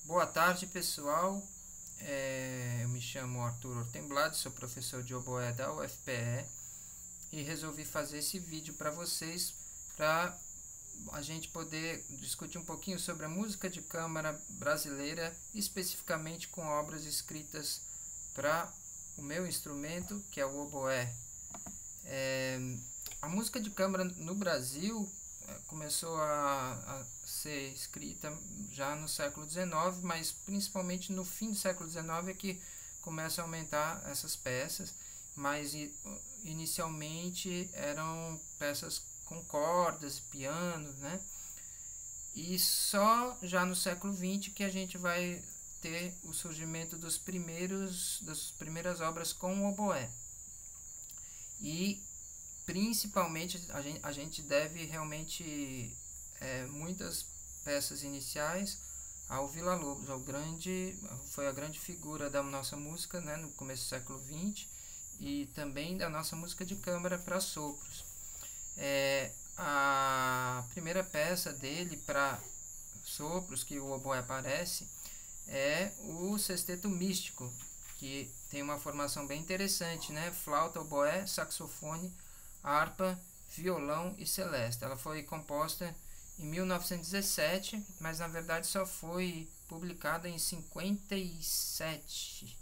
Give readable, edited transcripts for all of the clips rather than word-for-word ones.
Boa tarde, pessoal. Eu me chamo Arthur Ortemblad, sou professor de oboé da UFPE e resolvi fazer esse vídeo para vocês para a gente poder discutir um pouquinho sobre a música de câmara brasileira, especificamente com obras escritas para o meu instrumento, que é o oboé. A música de câmara no Brasil começou a ser escrita já no século XIX, mas principalmente no fim do século XIX é que começa a aumentar essas peças, mas inicialmente eram peças com cordas, piano, né? E só já no século XX que a gente vai ter o surgimento das primeiras obras com o oboé. E principalmente a gente deve realmente muitas peças iniciais ao Villa-Lobos, foi a grande figura da nossa música, né, no começo do século XX, e também da nossa música de câmara para sopros. A primeira peça dele para sopros que o oboé aparece é o Sexteto Místico, que tem uma formação bem interessante, né? Flauta, oboé, saxofone, harpa, violão e celesta. Ela foi composta em 1917, mas na verdade só foi publicada em 57,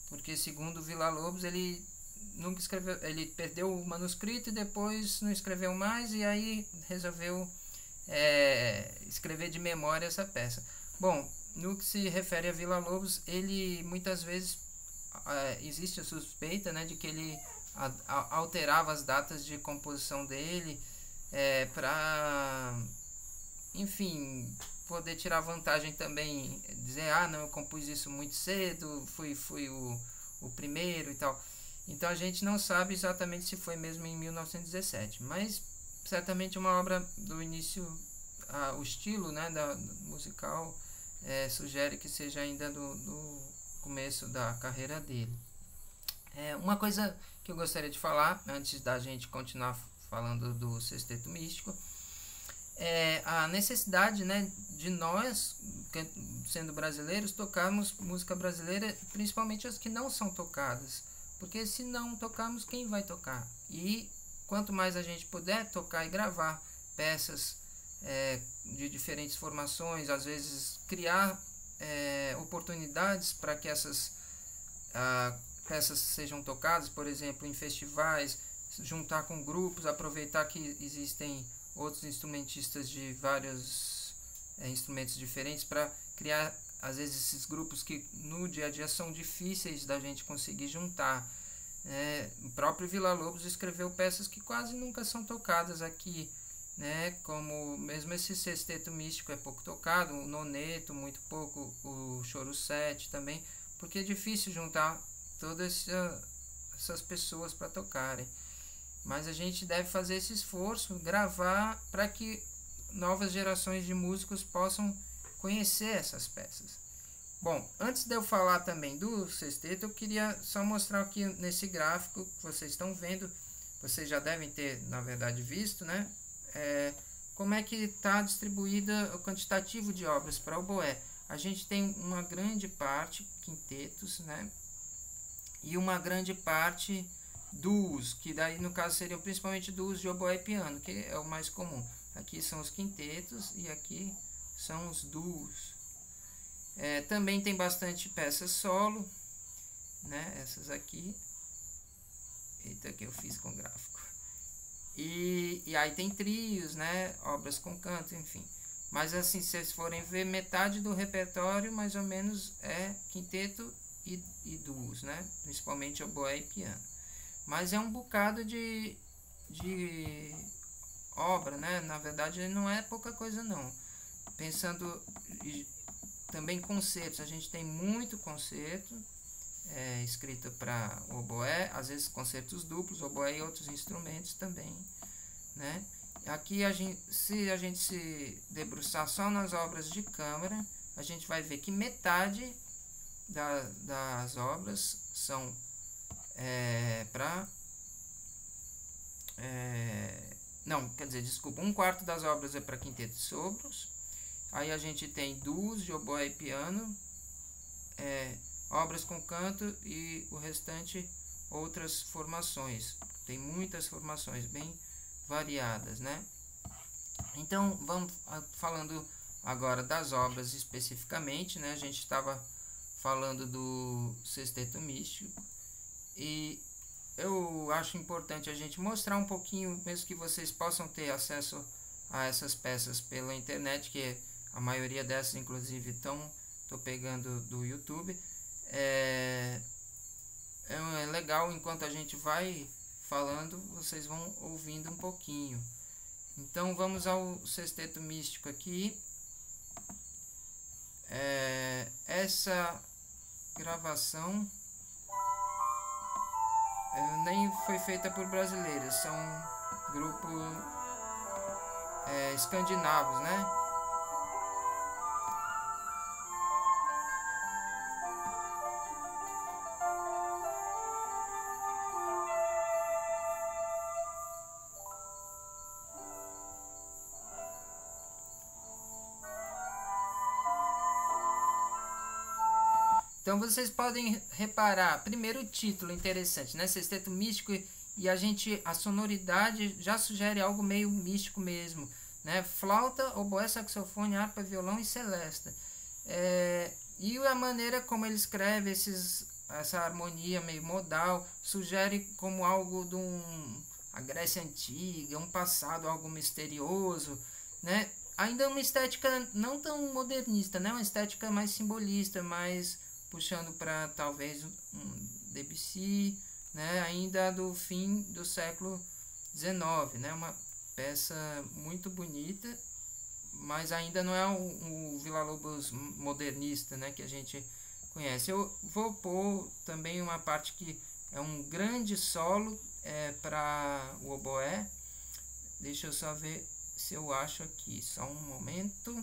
porque segundo Villa-Lobos ele nunca escreveu, ele perdeu o manuscrito e depois não escreveu mais, e aí resolveu escrever de memória essa peça. Bom, no que se refere a Villa-Lobos, ele muitas vezes existe a suspeita, né, de que ele alterava as datas de composição dele para, enfim, poder tirar vantagem também, dizer, não, eu compus isso muito cedo, fui o primeiro e tal. Então a gente não sabe exatamente se foi mesmo em 1917, mas certamente uma obra do início, o estilo, né, musical sugere que seja ainda do começo da carreira dele. Uma coisa que eu gostaria de falar, antes da gente continuar falando do Sexteto Místico, é a necessidade, né, de nós, sendo brasileiros, tocarmos música brasileira, principalmente as que não são tocadas, porque se não tocarmos, quem vai tocar? E quanto mais a gente puder tocar e gravar peças de diferentes formações, às vezes criar oportunidades para que essas peças sejam tocadas, por exemplo, em festivais, juntar com grupos, aproveitar que existem outros instrumentistas de vários instrumentos diferentes para criar, às vezes, esses grupos que no dia a dia são difíceis da gente conseguir juntar. O próprio Villa-Lobos escreveu peças que quase nunca são tocadas aqui, né? Como mesmo esse Sexteto Místico é pouco tocado, o Noneto muito pouco, o Choro 7 também, porque é difícil juntar todas essas pessoas para tocarem. Mas a gente deve fazer esse esforço, gravar, para que novas gerações de músicos possam conhecer essas peças. Bom, antes de eu falar também do sexteto, eu queria só mostrar aqui nesse gráfico que vocês estão vendo, vocês já devem ter, na verdade, visto, né? Como é que está distribuída o quantitativo de obras para oboé. A gente tem uma grande parte, quintetos, né? E uma grande parte duos, que daí no caso seriam principalmente duos de oboé e piano, que é o mais comum. Aqui são os quintetos e aqui são os duos. Também tem bastante peças solo, né? Essas aqui. Eita, que eu fiz com gráfico. E aí tem trios, né? Obras com canto, enfim. Mas assim, se vocês forem ver, metade do repertório mais ou menos é quinteto e duos, né? Principalmente oboé e piano. Mas é um bocado de obra, né? Na verdade não é pouca coisa não. Pensando também concertos, a gente tem muito concerto escrito para oboé, às vezes concertos duplos, oboé e outros instrumentos também, né? Aqui se a gente se debruçar só nas obras de câmara, a gente vai ver que metade das obras são não, quer dizer, desculpa, um quarto das obras é para quinteto e sopros Aí a gente tem duos de oboé e piano, obras com canto e o restante outras formações. Tem muitas formações bem variadas, né? Então vamos falando agora das obras especificamente, né? A gente estava falando do Sexteto Místico e eu acho importante a gente mostrar um pouquinho, mesmo que vocês possam ter acesso a essas peças pela internet, que a maioria dessas inclusive tô pegando do YouTube. É legal, enquanto a gente vai falando, vocês vão ouvindo um pouquinho. Então vamos ao Sexteto Místico aqui. Essa gravação nem foi feita por brasileiros, são grupos escandinavos, né? Então vocês podem reparar, primeiro o título interessante, né? Sexteto Místico, e a sonoridade já sugere algo meio místico mesmo, né? Flauta, oboé, saxofone, harpa, violão e celesta. E a maneira como ele escreve essa harmonia meio modal sugere como algo de a Grécia Antiga, um passado, algo misterioso, né? Ainda uma estética não tão modernista, né? Uma estética mais simbolista, mais puxando para talvez um Debussy, né? Ainda do fim do século XIX, né? Uma peça muito bonita, mas ainda não é o Villa-Lobos modernista, né? Que a gente conhece. Eu vou pôr também uma parte que é um grande solo para o oboé. Deixa eu só ver se eu acho aqui, só um momento.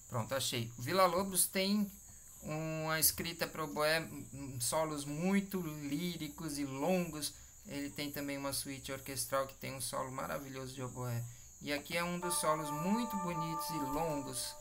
Pronto, achei. O Villa-Lobos tem uma escrita para oboé, solos muito líricos e longos. Ele tem também uma suíte orquestral que tem um solo maravilhoso de oboé. E aqui é um dos solos muito bonitos e longos.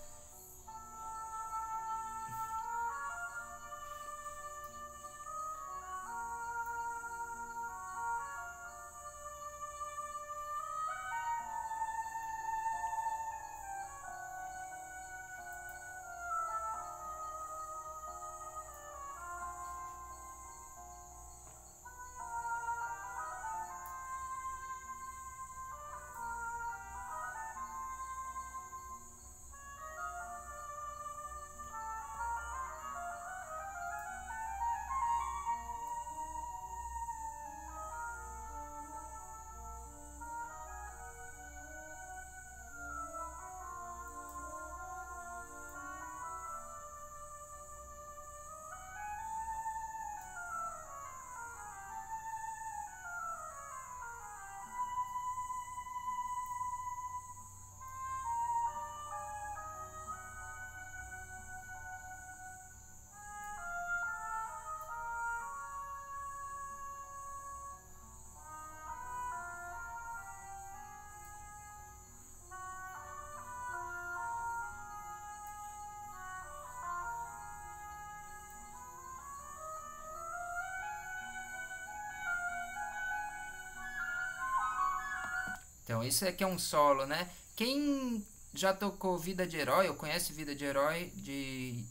Então, isso aqui é um solo, né? Quem já tocou Vida de Herói, ou conhece Vida de Herói, de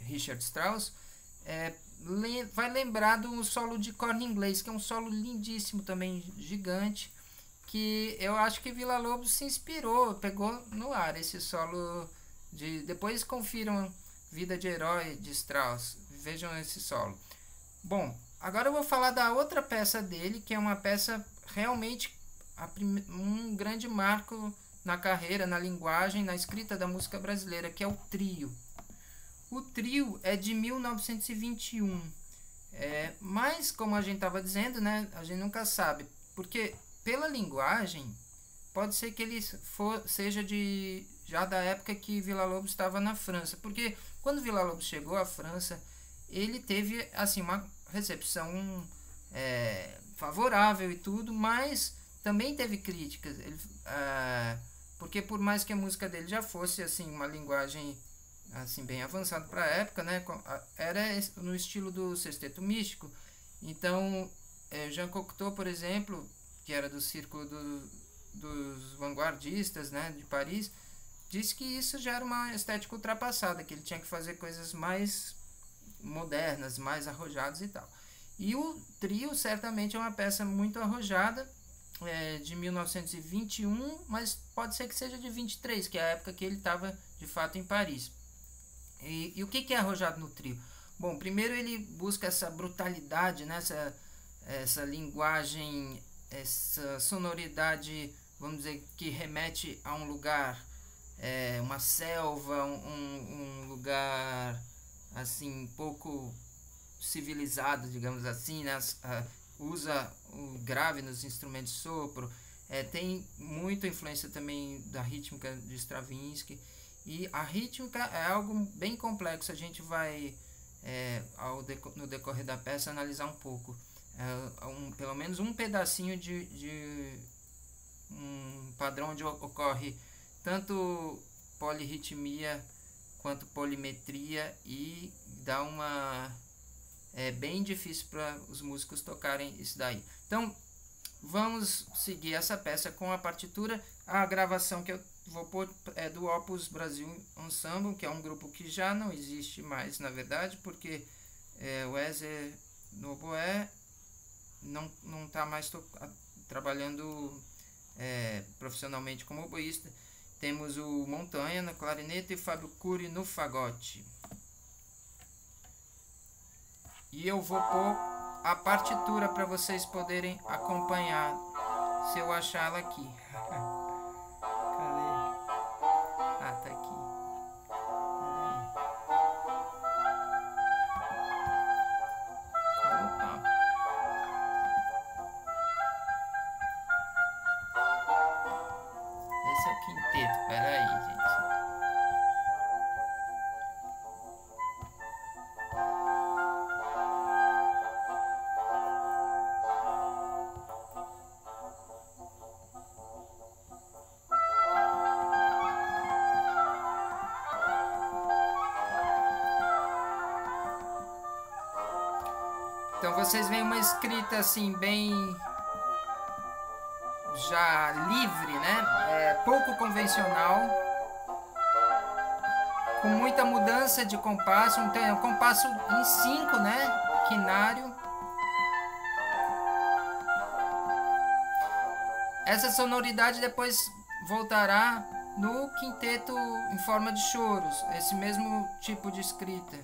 Richard Strauss, vai lembrar do solo de corno inglês, que é um solo lindíssimo também, gigante, que eu acho que Villa-Lobos se inspirou, pegou no ar esse solo de... Depois confiram Vida de Herói, de Strauss, vejam esse solo. Bom, agora eu vou falar da outra peça dele, que é uma peça realmente um grande marco na carreira, na linguagem, na escrita da música brasileira, que é o trio. O trio é de 1921, mas como a gente estava dizendo, né, a gente nunca sabe, porque pela linguagem pode ser que ele seja já da época que Villa-Lobos estava na França, porque quando Villa-Lobos chegou à França, ele teve assim uma recepção favorável e tudo, mas também teve críticas. Porque por mais que a música dele já fosse assim uma linguagem assim bem avançada para a época, né, era no estilo do sexteto místico. Então, Jean Cocteau, por exemplo, que era do círculo dos vanguardistas, né, de Paris, disse que isso já era uma estética ultrapassada, que ele tinha que fazer coisas mais modernas, mais arrojadas e tal. E o Trio certamente é uma peça muito arrojada, de 1921, mas pode ser que seja de 23, que é a época que ele estava de fato em Paris. E o que é arrojado no Trio? Bom, primeiro ele busca essa brutalidade, né? Essa linguagem, essa sonoridade, vamos dizer, que remete a um lugar, uma selva, um lugar assim pouco civilizado, digamos assim, né? Usa o grave nos instrumentos de sopro, tem muita influência também da rítmica de Stravinsky. E a rítmica é algo bem complexo, a gente vai, no decorrer da peça, analisar um pouco. Pelo menos um pedacinho de um padrão onde ocorre tanto polirritmia quanto polimetria, e dá uma... É bem difícil para os músicos tocarem isso daí. Então, vamos seguir essa peça com a partitura. A gravação que eu vou pôr é do Opus Brasil Ensemble, que é um grupo que já não existe mais, na verdade, porque o Ezer no oboé não está mais trabalhando profissionalmente como oboísta. Temos o Montanha no clarinete e Fábio Cury no fagote. E eu vou pôr a partitura para vocês poderem acompanhar, se eu achar ela aqui. Cadê? Ah, tá aqui. Opa. Esse é o quinteto, peraí, gente. Então vocês veem uma escrita assim bem já livre, né? Pouco convencional, com muita mudança de compasso, então um compasso em 5, né? Quinário. Essa sonoridade depois voltará no quinteto em forma de choros, esse mesmo tipo de escrita.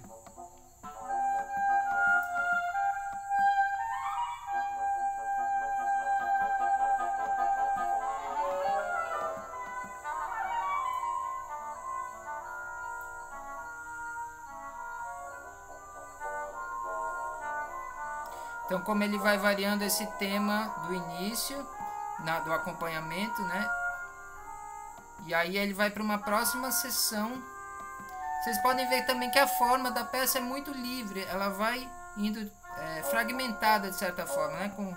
Então, como ele vai variando esse tema do início, do acompanhamento, né? E aí ele vai para uma próxima sessão. Vocês podem ver também que a forma da peça é muito livre. Ela vai indo fragmentada de certa forma, né? Com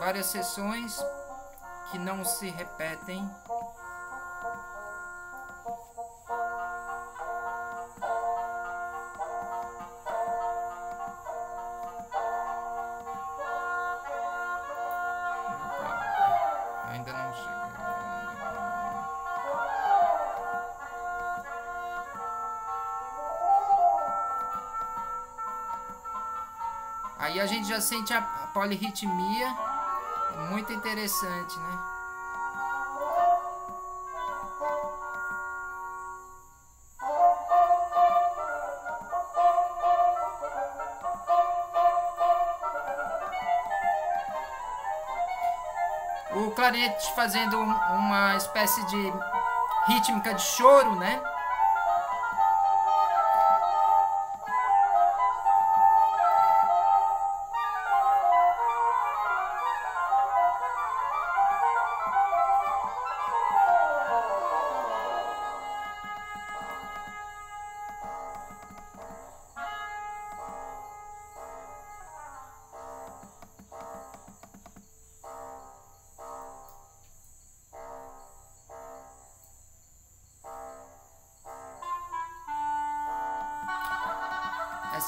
várias sessões que não se repetem. Ainda não chega. Aí a gente já sente a polirritmia, é muito interessante, né? O clarinete fazendo uma espécie de rítmica de choro, né?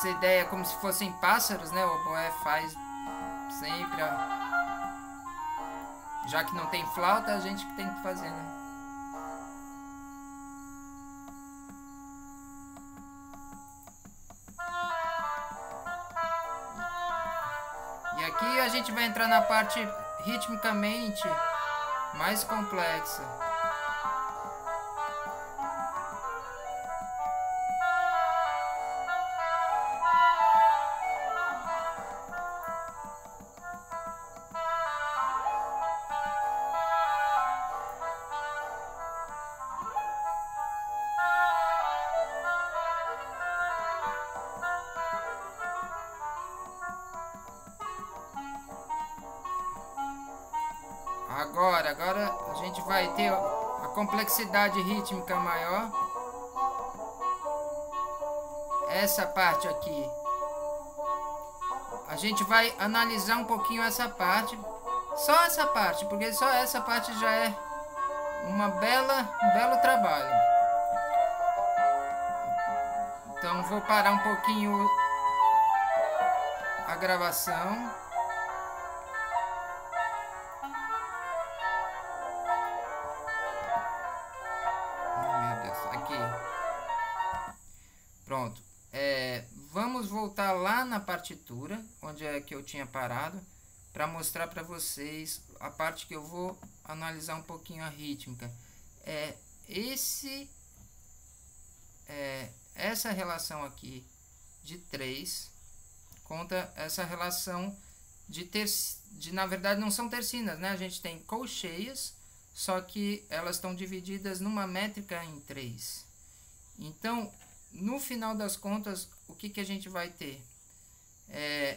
essa ideia como se fossem pássaros, né? O oboé faz sempre, já que não tem flauta, a gente que tem que fazer, né? E aqui a gente vai entrar na parte ritmicamente mais complexa. Agora a gente vai ter a complexidade rítmica maior. Essa parte aqui, a gente vai analisar um pouquinho essa parte, só essa parte, porque só essa parte já é um belo trabalho. Então vou parar um pouquinho a gravação. Pronto, vamos voltar lá na partitura, onde é que eu tinha parado, para mostrar para vocês a parte que eu vou analisar um pouquinho a rítmica. Essa relação aqui de 3 contra essa relação na verdade não são tercinas, né? A gente tem colcheias, só que elas estão divididas numa métrica em 3. Então, no final das contas, o que a gente vai ter?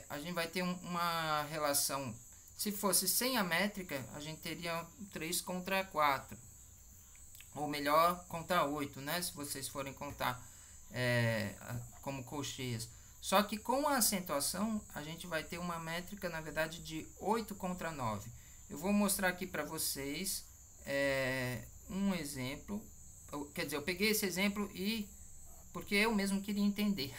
A gente vai ter uma relação, se fosse sem a métrica, a gente teria 3 contra 4. Ou melhor, contra 8, né? Se vocês forem contar como colcheias. Só que com a acentuação, a gente vai ter uma métrica, na verdade, de 8 contra 9. Eu vou mostrar aqui para vocês um exemplo. Quer dizer, eu peguei esse exemplo porque eu mesmo queria entender.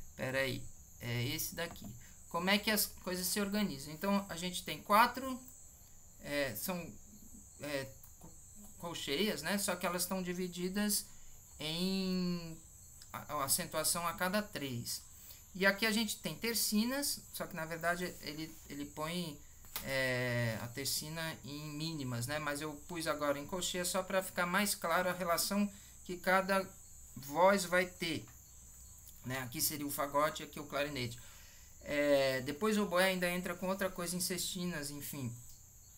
Espera aí, é esse daqui. Como é que as coisas se organizam? Então, a gente tem 4, são colcheias, né? Só que elas estão divididas em a acentuação a cada 3. E aqui a gente tem tercinas, só que na verdade ele põe a tercina em mínimas, né? Mas eu pus agora em colcheia só para ficar mais claro a relação que cada voz vai ter, né? Aqui seria o fagote, aqui o clarinete. Depois o oboé ainda entra com outra coisa em sextinas, enfim.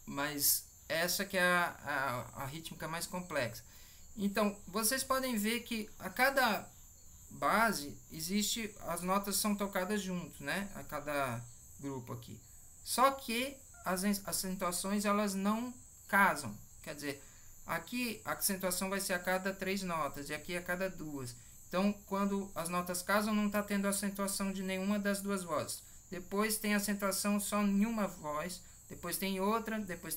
Mas essa que é a rítmica mais complexa. Então, vocês podem ver que a cada base as notas são tocadas juntos, né? A cada grupo aqui. Só que as acentuações elas não casam. Quer dizer, aqui a acentuação vai ser a cada 3 notas e aqui a cada 2. Então, quando as notas casam, não está tendo acentuação de nenhuma das duas vozes. Depois tem acentuação só em uma voz, depois tem outra, depois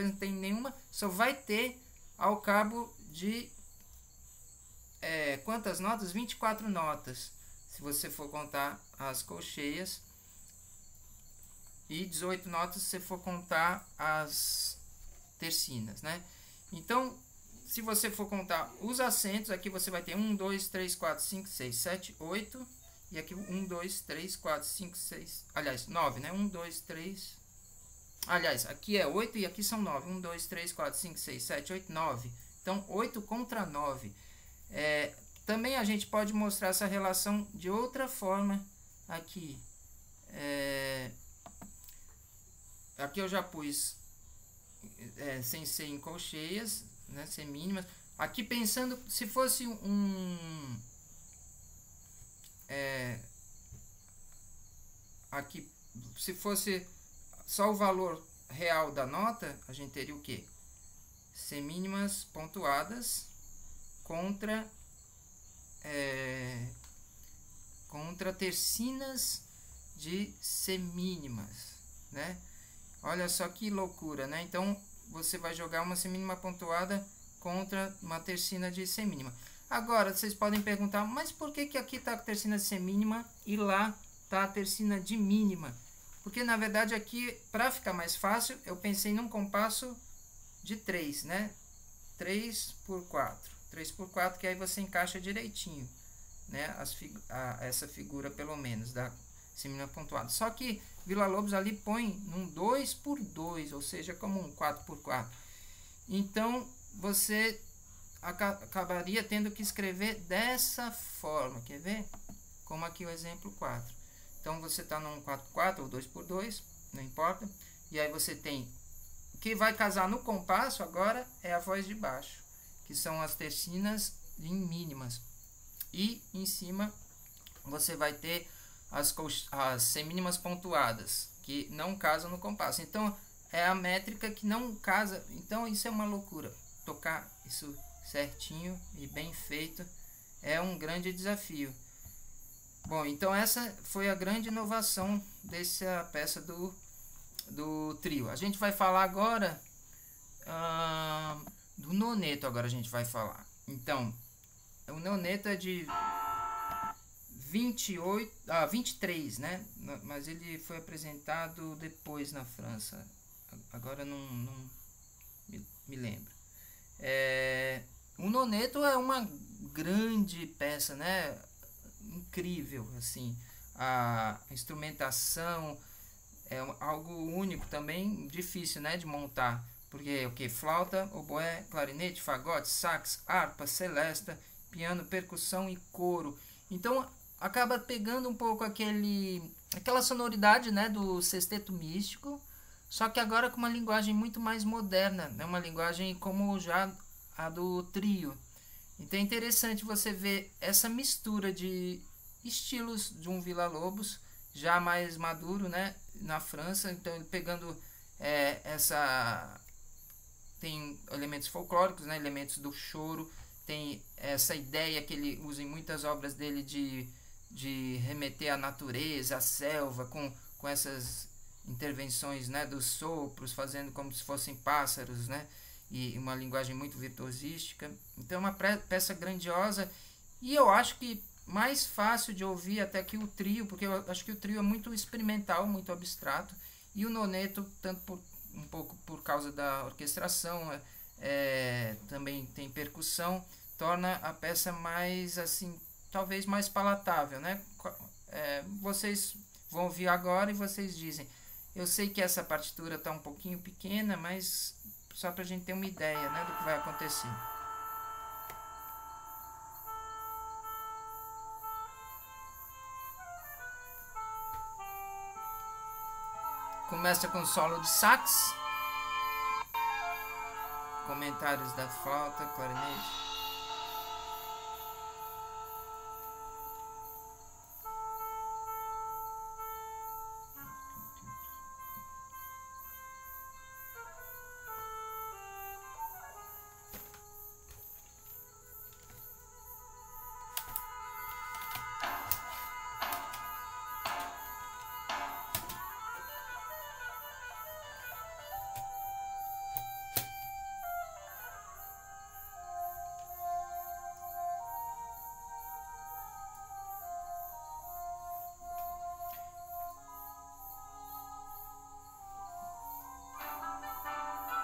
não tem nenhuma. Só vai ter ao cabo de quantas notas? 24 notas, se você for contar as colcheias, e 18 notas se você for contar as tercinas, né? Então, se você for contar os acentos, aqui você vai ter 1, 2, 3, 4, 5, 6, 7, 8. E aqui 1, 2, 3, 4, 5, 6. Aliás, 9, né? 1, 2, 3. Aliás, aqui é 8 e aqui são 9. 1, 2, 3, 4, 5, 6, 7, 8, 9. Então, 8 contra 9. Também a gente pode mostrar essa relação de outra forma aqui. Aqui eu já pus sem ser em colcheias, né, semínimas. Aqui pensando se fosse aqui se fosse só o valor real da nota, a gente teria o que? Semínimas pontuadas contra tercinas de semínimas, né? Olha só que loucura, né? Então, você vai jogar uma semínima pontuada contra uma tercina de semínima. Agora, vocês podem perguntar, mas por que aqui está a tercina de semínima e lá está a tercina de mínima? Porque, na verdade, aqui, para ficar mais fácil, eu pensei num compasso de 3, né? 3 por 4. 3 por 4, que aí você encaixa direitinho, né? Essa figura, pelo menos, da semínima pontuada. Só que Villa-Lobos ali põe num 2 por 2, ou seja, como um 4 por 4. Então, você acabaria tendo que escrever dessa forma, quer ver? Como aqui o exemplo 4. Então você está num 4x4 ou 2x2, não importa. E aí você tem, o que vai casar no compasso agora é a voz de baixo, que são as tercinas em mínimas. E em cima você vai ter as semínimas pontuadas, que não casam no compasso. Então é a métrica que não casa. Então isso é uma loucura. Tocar isso certinho e bem feito é um grande desafio. Bom, então essa foi a grande inovação dessa peça do trio. A gente vai falar agora do noneto. Agora a gente vai falar. Então, o noneto é de 23, né? Mas ele foi apresentado depois na França. Agora não me lembro. O noneto é uma grande peça, né? Incrível, assim, a instrumentação é algo único também, difícil, né, de montar, porque o que? Flauta, oboé, clarinete, fagote, sax, harpa, celesta, piano, percussão e coro. Então acaba pegando um pouco aquela sonoridade, né, do sexteto místico, só que agora com uma linguagem muito mais moderna, né, uma linguagem como já a do trio. Então é interessante você ver essa mistura de estilos de um Villa-Lobos já mais maduro, né, na França. Então ele pegando tem elementos folclóricos, né, elementos do choro, tem essa ideia que ele usa em muitas obras dele de remeter à natureza, à selva, com essas intervenções, né, dos sopros, fazendo como se fossem pássaros, né, e uma linguagem muito virtuosística. Então é uma peça grandiosa, e eu acho que mais fácil de ouvir até que o trio, porque eu acho que o trio é muito experimental, muito abstrato, e o noneto, um pouco por causa da orquestração, também tem percussão, torna a peça mais, assim, talvez mais palatável, né? Vocês vão ouvir agora e vocês dizem, eu sei que essa partitura está um pouquinho pequena, mas só para a gente ter uma ideia, né, do que vai acontecer. Começa com solo de sax, comentários da flauta, clarinete.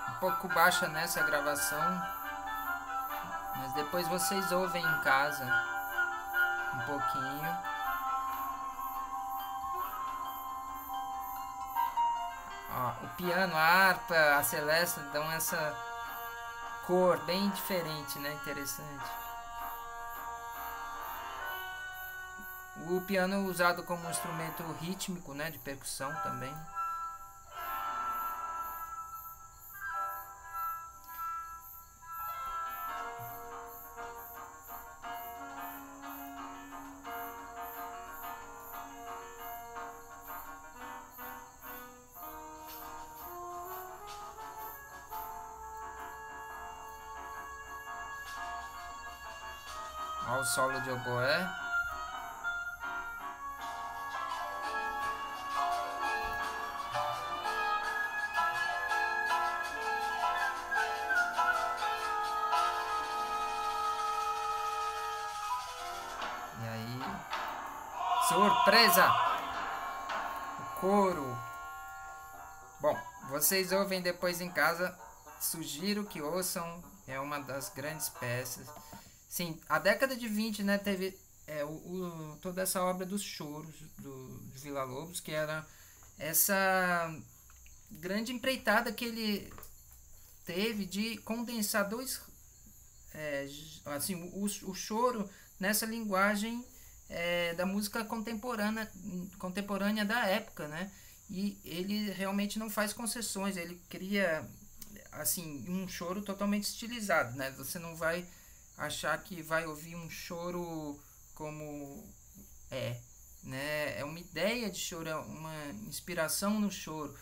Um pouco baixa nessa gravação, mas depois vocês ouvem em casa um pouquinho. Ó, o piano, a harpa, a celesta dão essa cor bem diferente, né? Interessante. O piano é usado como um instrumento rítmico, né? De percussão também. Olha o solo de oboé. Surpresa! O coro. Bom, vocês ouvem depois em casa. Sugiro que ouçam. É uma das grandes peças. Sim, a década de 20, né, teve toda essa obra dos choros de Villa-Lobos, que era essa grande empreitada que ele teve de condensar assim, o choro nessa linguagem da música contemporânea da época, né? E ele realmente não faz concessões, ele cria assim um choro totalmente estilizado, né? Você não vai achar que vai ouvir um choro como né? É uma ideia de choro, é uma inspiração no choro,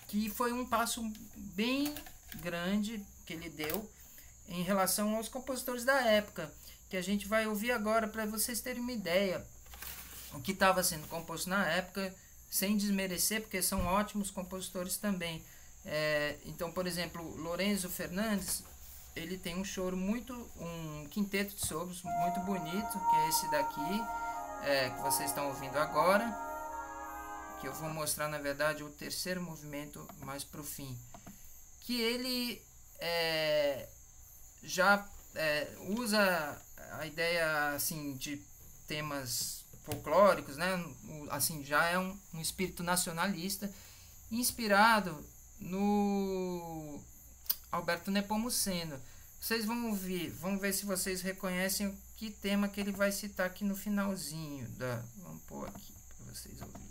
que foi um passo bem grande que ele deu em relação aos compositores da época, que a gente vai ouvir agora para vocês terem uma ideia o que estava sendo composto na época, sem desmerecer, porque são ótimos compositores também. Então, por exemplo, Lorenzo Fernandes, ele tem um choro um quinteto de sopros muito bonito, que é esse daqui, que vocês estão ouvindo agora, que eu vou mostrar, na verdade, o terceiro movimento mais para o fim, que ele já usa a ideia assim de temas folclóricos, né? Assim, já é um espírito nacionalista, inspirado no Alberto Nepomuceno. Vocês vão ouvir, vamos ver se vocês reconhecem que tema que ele vai citar aqui no finalzinho vamos pôr aqui para vocês ouvirem.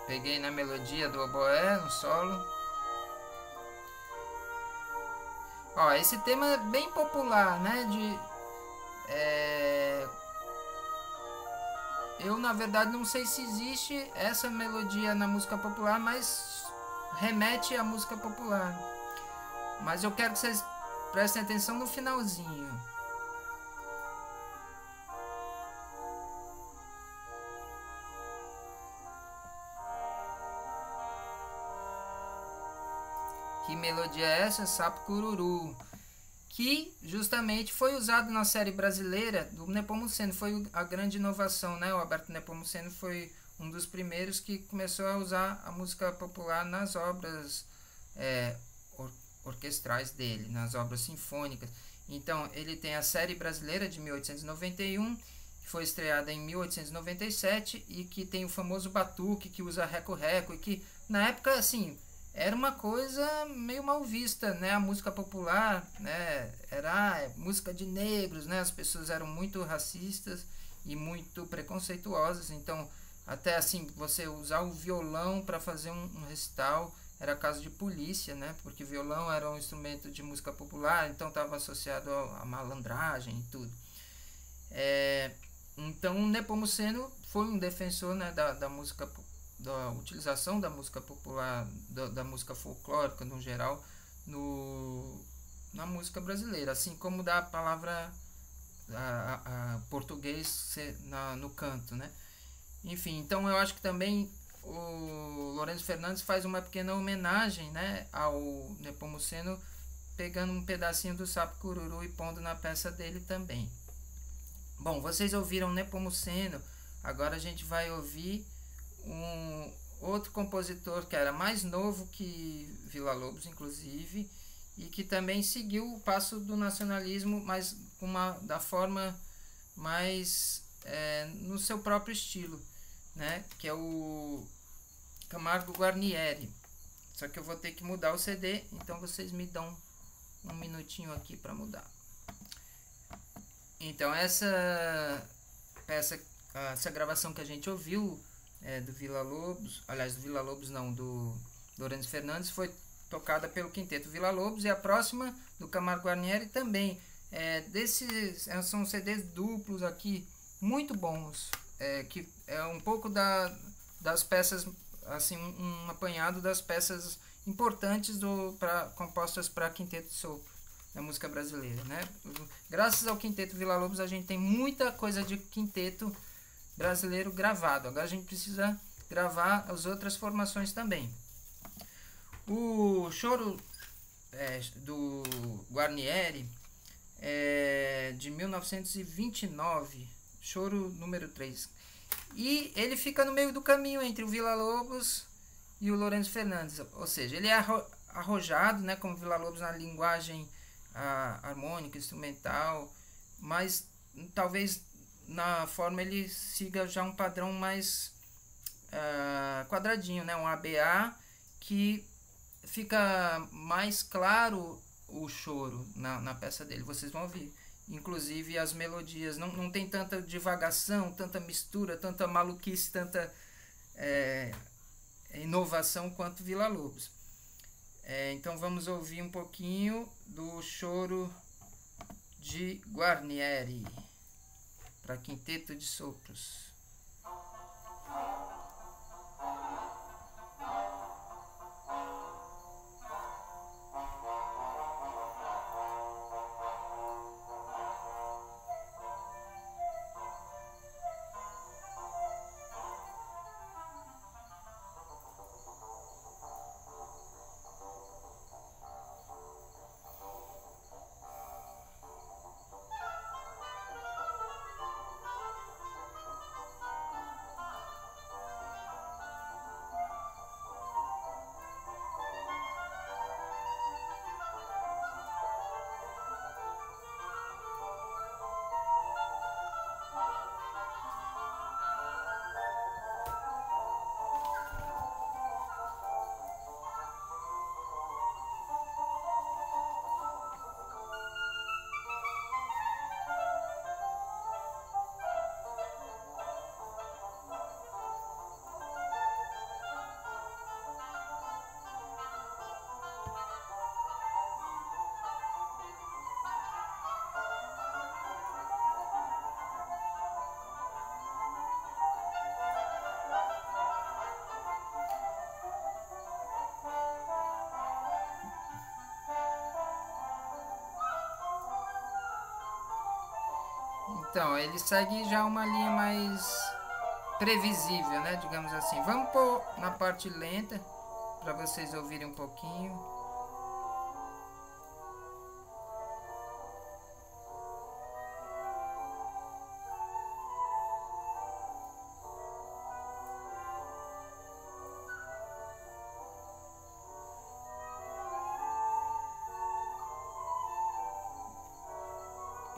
Peguei na melodia do oboé, no solo. Ó, esse tema é bem popular, né? Eu, na verdade, não sei se existe essa melodia na música popular, mas remete à música popular. Mas eu quero que vocês prestem atenção no finalzinho. Que melodia é essa? Sapo Cururu, que justamente foi usado na série brasileira do Nepomuceno. Foi a grande inovação, né? O Alberto Nepomuceno foi um dos primeiros que começou a usar a música popular nas obras orquestrais dele, nas obras sinfônicas. Então, ele tem a série brasileira de 1891, que foi estreada em 1897 e que tem o famoso batuque que usa reco-reco, e que na época, assim, era uma coisa meio mal vista, né? A música popular, né? Era música de negros, né? As pessoas eram muito racistas e muito preconceituosas. Então, até assim, você usar o violão para fazer um recital era caso de polícia, né? Porque violão era um instrumento de música popular, então estava associado à malandragem e tudo. Então, o Nepomuceno foi um defensor, né, da música popular, da utilização da música popular, da música folclórica no geral, na música brasileira, assim como da palavra português no canto, né? Enfim, então eu acho que também o Lorenzo Fernandes faz uma pequena homenagem, né, ao Nepomuceno, pegando um pedacinho do Sapo Cururu e pondo na peça dele também. Bom, vocês ouviram Nepomuceno, agora a gente vai ouvir um outro compositor que era mais novo que Villa-Lobos, inclusive, e que também seguiu o passo do nacionalismo, mas da forma mais no seu próprio estilo, né? Que é o Camargo Guarnieri. Só que eu vou ter que mudar o CD, então vocês me dão um minutinho aqui para mudar. Então essa gravação que a gente ouviu do Villa-Lobos, aliás, do Villa-Lobos não, do Lorenzo Fernandes, foi tocada pelo Quinteto Villa-Lobos, e a próxima do Camargo Guarnieri também. São CDs duplos aqui, muito bons, que é um pouco das peças, assim, um apanhado das peças importantes compostas para Quinteto de Sopro, da música brasileira, né? Graças ao Quinteto Villa-Lobos a gente tem muita coisa de quinteto brasileiro gravado. Agora a gente precisa gravar as outras formações também. O choro do Guarnieri é de 1929, choro número 3. E ele fica no meio do caminho entre o Villa-Lobos e o Lourenço Fernandes, ou seja, ele é arrojado, né, como Villa-Lobos na linguagem harmônica, instrumental, mas talvez na forma ele siga já um padrão mais quadradinho, né, um ABA, que fica mais claro o choro na peça dele, vocês vão ouvir. Inclusive as melodias, não tem tanta divagação, tanta mistura, tanta maluquice, tanta inovação quanto Villa-Lobos. Então vamos ouvir um pouquinho do choro de Guarnieri para quinteto de sopros. Então, ele segue já uma linha mais previsível, né? Digamos assim. Vamos pôr na parte lenta para vocês ouvirem um pouquinho.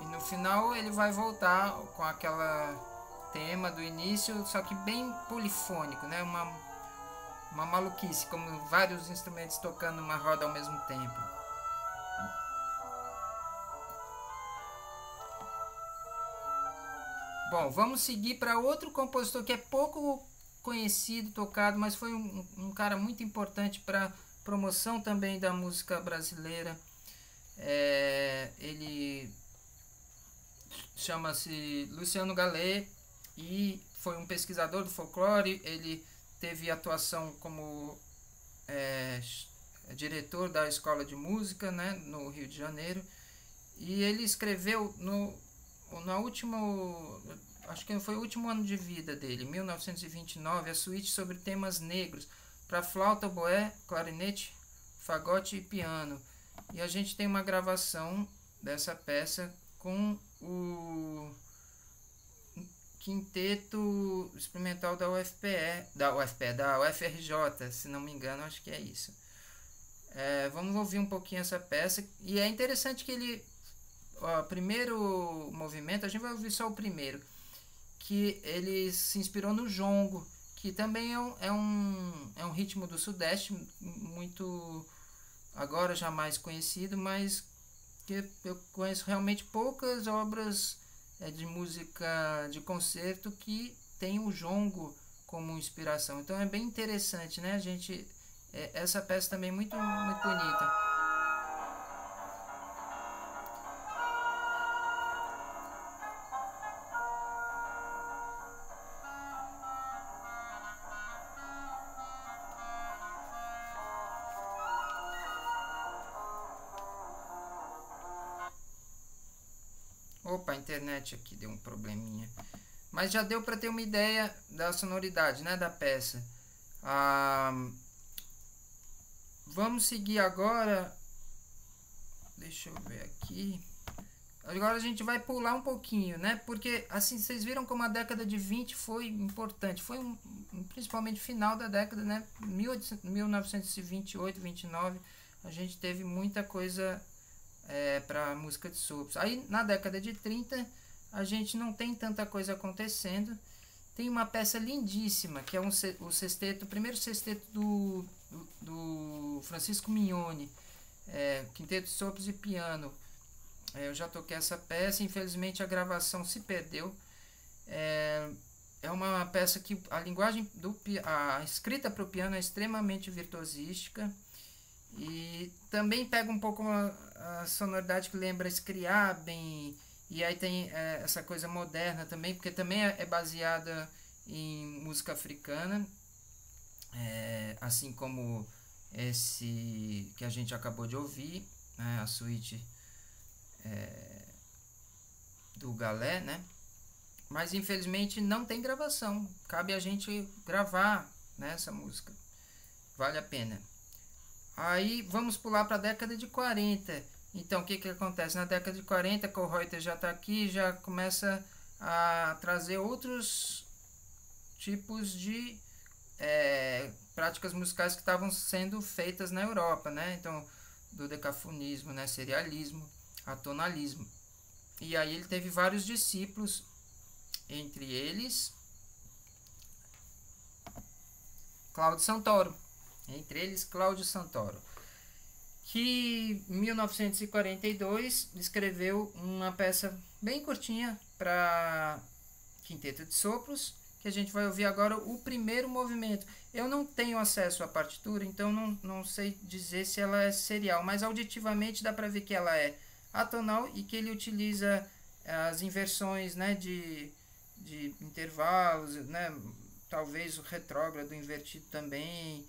No final ele vai voltar com aquela tema do início, só que bem polifônico, né? Uma maluquice, como vários instrumentos tocando uma roda ao mesmo tempo. Bom, vamos seguir para outro compositor que é pouco conhecido, tocado, mas foi um cara muito importante para promoção também da música brasileira. Ele chama-se Luciano Gallet e foi um pesquisador do folclore. Ele teve atuação como diretor da escola de música, né, no Rio de Janeiro, e ele escreveu na última, acho que foi o último ano de vida dele, 1929, a suíte sobre temas negros para flauta, oboé, clarinete, fagote e piano. E a gente tem uma gravação dessa peça com o quinteto experimental da UFRJ, se não me engano, acho que é isso. Vamos ouvir um pouquinho essa peça, e é interessante que ele, o primeiro movimento, a gente vai ouvir só o primeiro, que ele se inspirou no jongo, que também é um ritmo do Sudeste, muito agora já mais conhecido, mas que eu conheço realmente poucas obras de música de concerto que tem o jongo como inspiração. Então é bem interessante, né? Essa peça também é muito bonita. Opa, a internet aqui deu um probleminha. Mas já deu para ter uma ideia da sonoridade, né, da peça. Vamos seguir agora. Deixa eu ver aqui. Agora a gente vai pular um pouquinho, né? Porque assim, vocês viram como a década de 20 foi importante. Foi principalmente final da década, né? 1928, 29, a gente teve muita coisa para música de sopros. Aí na década de 30 a gente não tem tanta coisa acontecendo. Tem uma peça lindíssima que é o sexteto, o primeiro sexteto do Francisco Mignone, quinteto de sopros e piano. Eu já toquei essa peça, infelizmente a gravação se perdeu. É uma peça que a linguagem a escrita para o piano é extremamente virtuosística e também pega um pouco a sonoridade que lembra Scriabin, e aí tem essa coisa moderna também, porque também é baseada em música africana, assim como esse que a gente acabou de ouvir, né, a suíte do Galé, né? Mas infelizmente não tem gravação. Cabe a gente gravar, né, essa música. Vale a pena. Aí vamos pular para a década de 40. Então o que acontece? Na década de 40, Kohlreuter já está aqui, já começa a trazer outros tipos de práticas musicais que estavam sendo feitas na Europa, né? Então, do decafonismo, né, serialismo, atonalismo. E aí ele teve vários discípulos, entre eles Cláudio Santoro, que em 1942 escreveu uma peça bem curtinha para quinteto de sopros, que a gente vai ouvir agora o primeiro movimento. Eu não tenho acesso à partitura, então não sei dizer se ela é serial, mas auditivamente dá para ver que ela é atonal e que ele utiliza as inversões, né, de intervalos, né, talvez o retrógrado invertido também.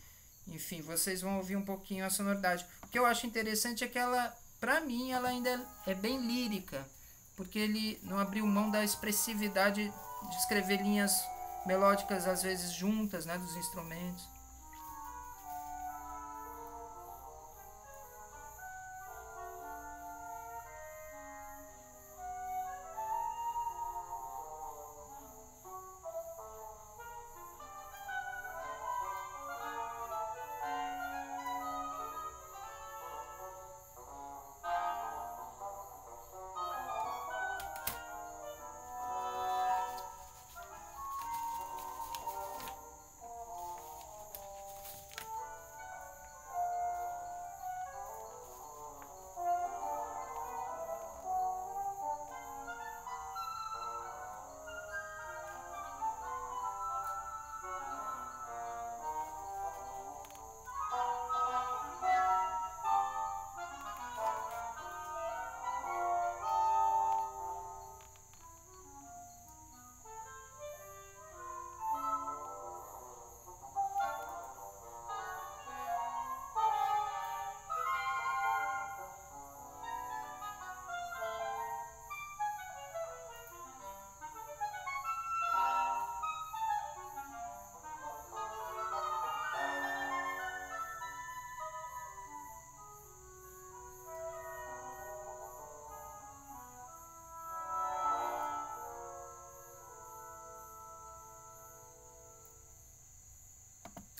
Enfim, vocês vão ouvir um pouquinho a sonoridade. O que eu acho interessante é que ela, para mim, ela ainda é bem lírica, porque ele não abriu mão da expressividade de escrever linhas melódicas às vezes juntas, né, dos instrumentos.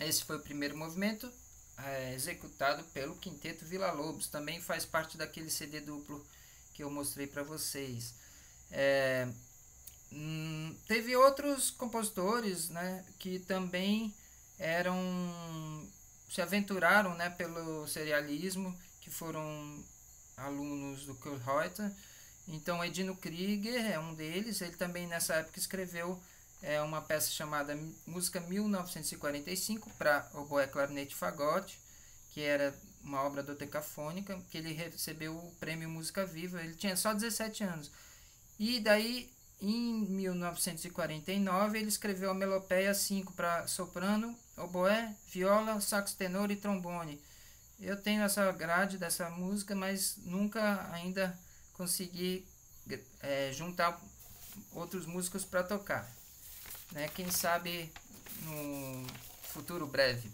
Esse foi o primeiro movimento, executado pelo Quinteto Villa-Lobos. Também faz parte daquele CD duplo que eu mostrei para vocês. Teve outros compositores, né, que também se aventuraram, né, pelo serialismo, que foram alunos do Kohlreuter. Então Edino Krieger é um deles. Ele também nessa época escreveu uma peça chamada Música 1945 para oboé, clarinete e fagote, que era uma obra dodecafônica, que ele recebeu o prêmio Música Viva. Ele tinha só 17 anos. E daí, em 1949, ele escreveu a Melopeia 5 para soprano, oboé, viola, sax tenor e trombone. Eu tenho essa grade dessa música, mas nunca ainda consegui juntar outros músicos para tocar, né? Quem sabe no futuro breve.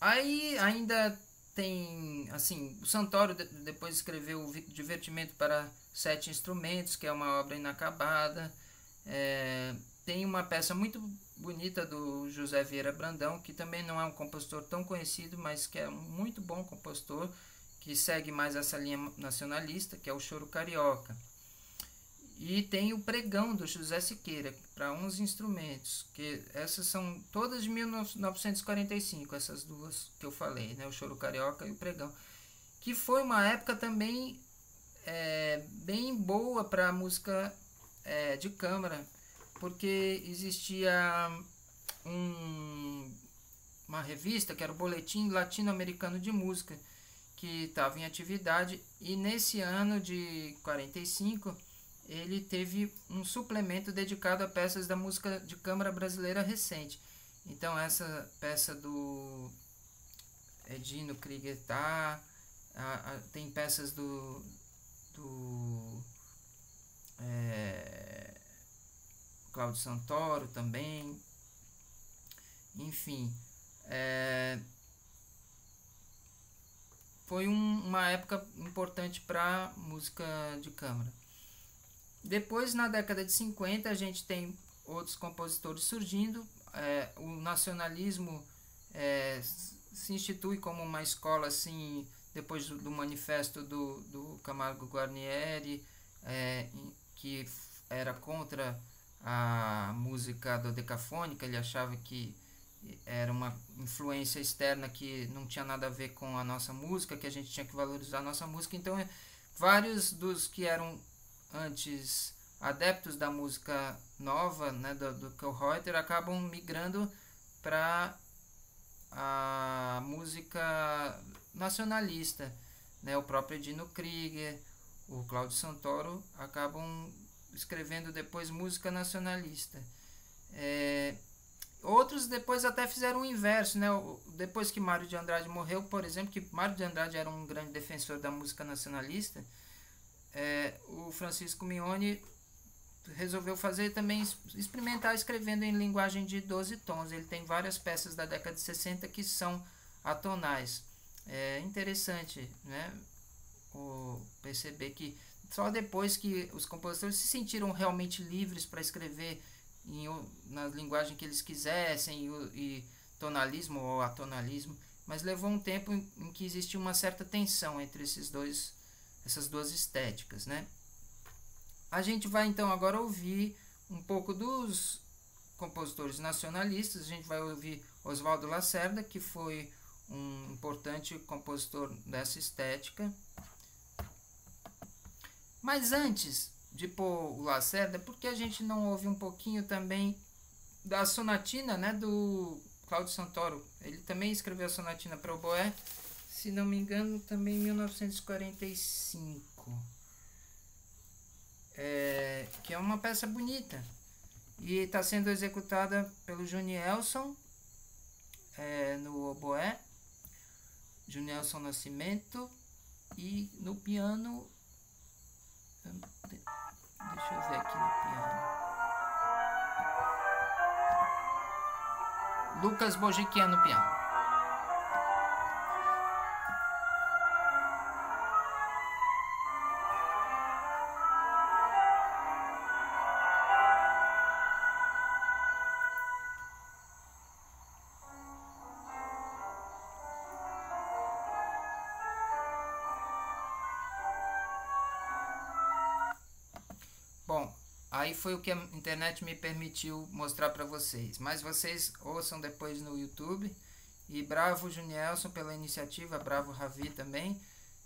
Aí ainda tem, assim, o Santoro depois escreveu o Divertimento para 7 Instrumentos, que é uma obra inacabada. Tem uma peça muito bonita do José Vieira Brandão, que também não é um compositor tão conhecido, mas que é um muito bom compositor, que segue mais essa linha nacionalista, que é o Choro Carioca. E tem o Pregão do José Siqueira, para 11 instrumentos, que essas são todas de 1945, essas duas que eu falei, né? O Choro Carioca e o Pregão, que foi uma época também bem boa para a música de câmara, porque existia uma revista que era o Boletim Latino-Americano de Música, que estava em atividade, e nesse ano de 45 ele teve um suplemento dedicado a peças da música de câmara brasileira recente. Então essa peça do Edino Krieger tem peças do Cláudio Santoro também, enfim, foi uma época importante para música de câmara. Depois, na década de 50, a gente tem outros compositores surgindo. O nacionalismo se institui como uma escola, assim, depois do manifesto do Camargo Guarnieri, que era contra a música dodecafônica. Ele achava que era uma influência externa que não tinha nada a ver com a nossa música, que a gente tinha que valorizar a nossa música. Então, vários dos que eram antes adeptos da música nova, né, do Kölreuter, acabam migrando para a música nacionalista, né? O próprio Edino Krieger, o Cláudio Santoro acabam escrevendo depois música nacionalista. Outros depois até fizeram o inverso, né? Depois que Mário de Andrade morreu, por exemplo, que Mário de Andrade era um grande defensor da música nacionalista, o Francisco Mignone resolveu fazer também, experimentar escrevendo em linguagem de 12 tons. Ele tem várias peças da década de 60 que são atonais. É interessante, né? Perceber que só depois que os compositores se sentiram realmente livres para escrever na linguagem que eles quisessem, e tonalismo ou atonalismo, mas levou um tempo em que existia uma certa tensão entre essas duas estéticas, né? A gente vai então agora ouvir um pouco dos compositores nacionalistas. A gente vai ouvir Oswaldo Lacerda, que foi um importante compositor dessa estética. Mas antes de pôr o Lacerda, por que a gente não ouve um pouquinho também da sonatina, né, do Cláudio Santoro? Ele também escreveu a sonatina para oboé, se não me engano, também em 1945. Que é uma peça bonita e está sendo executada pelo Junielson no oboé, Junielson Nascimento, e no piano, deixa eu ver aqui no piano, Lucas Bojiquian no piano. Bom, aí foi o que a internet me permitiu mostrar para vocês. Mas vocês ouçam depois no YouTube. E bravo Junielson pela iniciativa, bravo Ravi também,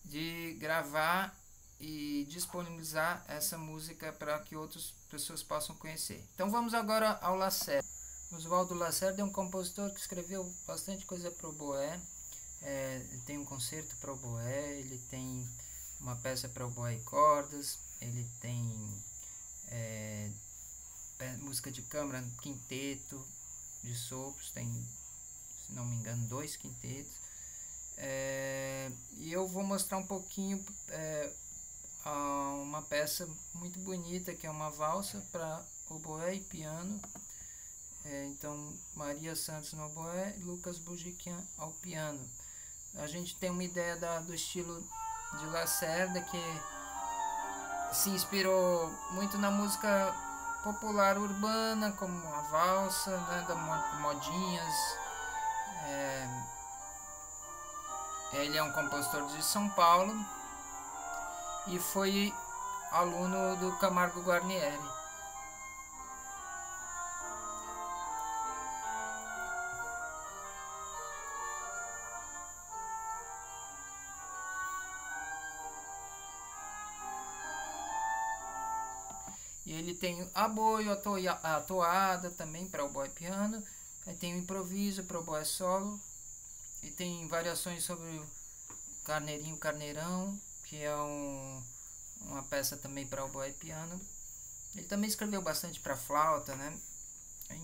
de gravar e disponibilizar essa música para que outras pessoas possam conhecer. Então vamos agora ao Lacerda. Oswaldo Lacerda é um compositor que escreveu bastante coisa para o oboé. Ele tem um concerto para o oboé, ele tem uma peça para oboé e cordas, ele tem música de câmara, quinteto de sopros, tem, se não me engano, 2 quintetos. E eu vou mostrar um pouquinho uma peça muito bonita, que é uma valsa para oboé e piano. Então, Maria Santos no oboé e Lucas Bujikian ao piano. A gente tem uma ideia do estilo de Lacerda, que se inspirou muito na música popular urbana, como a valsa, né, da modinhas. Ele é um compositor de São Paulo e foi aluno do Camargo Guarnieri. E ele tem aboio, a toada também para oboé e piano. Aí tem o improviso para oboé solo. E tem variações sobre o Carneirinho Carneirão, que é uma peça também para oboé e piano. Ele também escreveu bastante para flauta, né?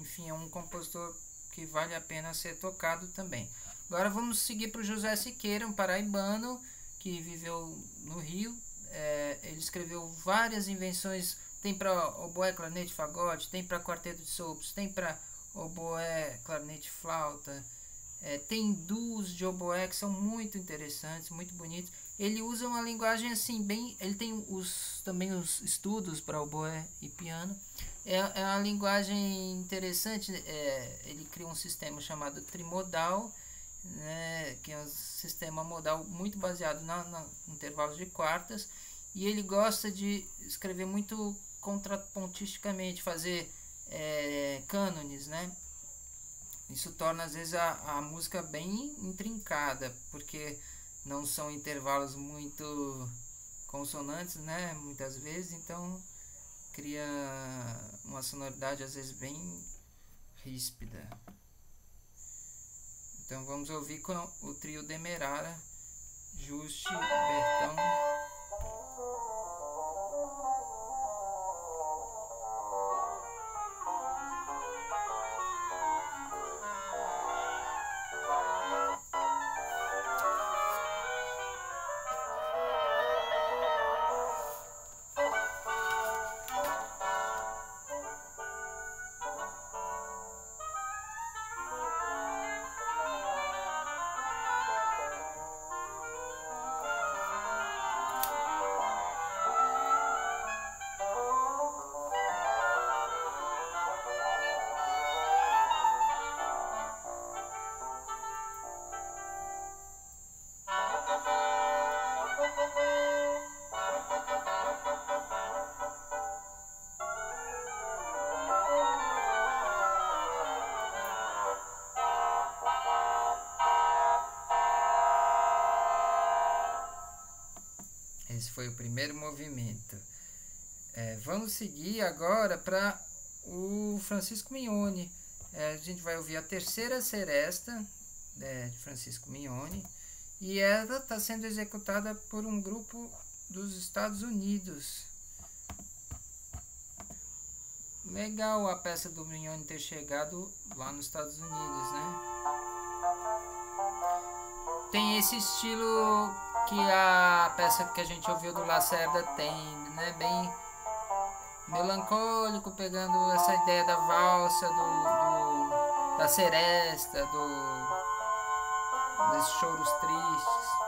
Enfim, é um compositor que vale a pena ser tocado também. Agora vamos seguir para o José Siqueira, um paraibano que viveu no Rio. Ele escreveu várias invenções. Tem para oboé, clarinete, fagote, tem para quarteto de sopros, tem para oboé, clarinete, flauta. Tem duos de oboé que são muito interessantes, muito bonitos. Ele usa uma linguagem assim bem... Ele tem também os estudos para oboé e piano. É uma linguagem interessante. Ele cria um sistema chamado trimodal, né, que é um sistema modal muito baseado em intervalos de quartas. E ele gosta de escrever muito contrapontisticamente, fazer cânones, né? Isso torna às vezes a música bem intrincada, porque não são intervalos muito consonantes, né? Muitas vezes, então cria uma sonoridade às vezes bem ríspida. Então vamos ouvir com o trio Demerara, Juste, Bertão. Esse foi o primeiro movimento. Vamos seguir agora para o Francisco Mignone. A gente vai ouvir a terceira seresta de Francisco Mignone. E ela está sendo executada por um grupo dos Estados Unidos. Legal a peça do Mignone ter chegado lá nos Estados Unidos, né? Tem esse estilo que a peça que a gente ouviu do Lacerda tem, né? Bem melancólico, pegando essa ideia da valsa, da seresta, desses choros tristes.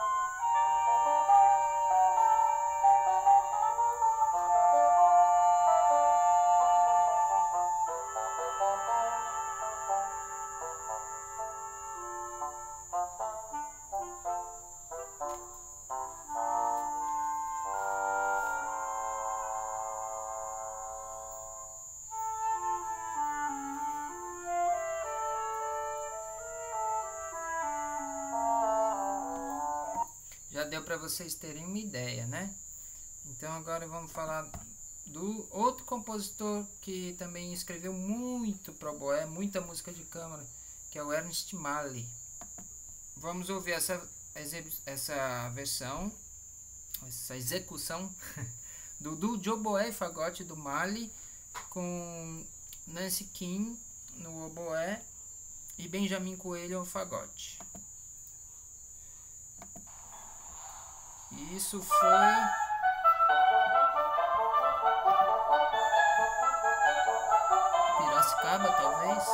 Já deu para vocês terem uma ideia, né? Então agora vamos falar do outro compositor que também escreveu muito para oboé, muita música de câmara, que é o Ernest Mali. Vamos ouvir essa versão, essa execução do de oboé e fagote do Mali, com Nancy King no oboé e Benjamin Coelho ao fagote. Isso foi capixaba, talvez.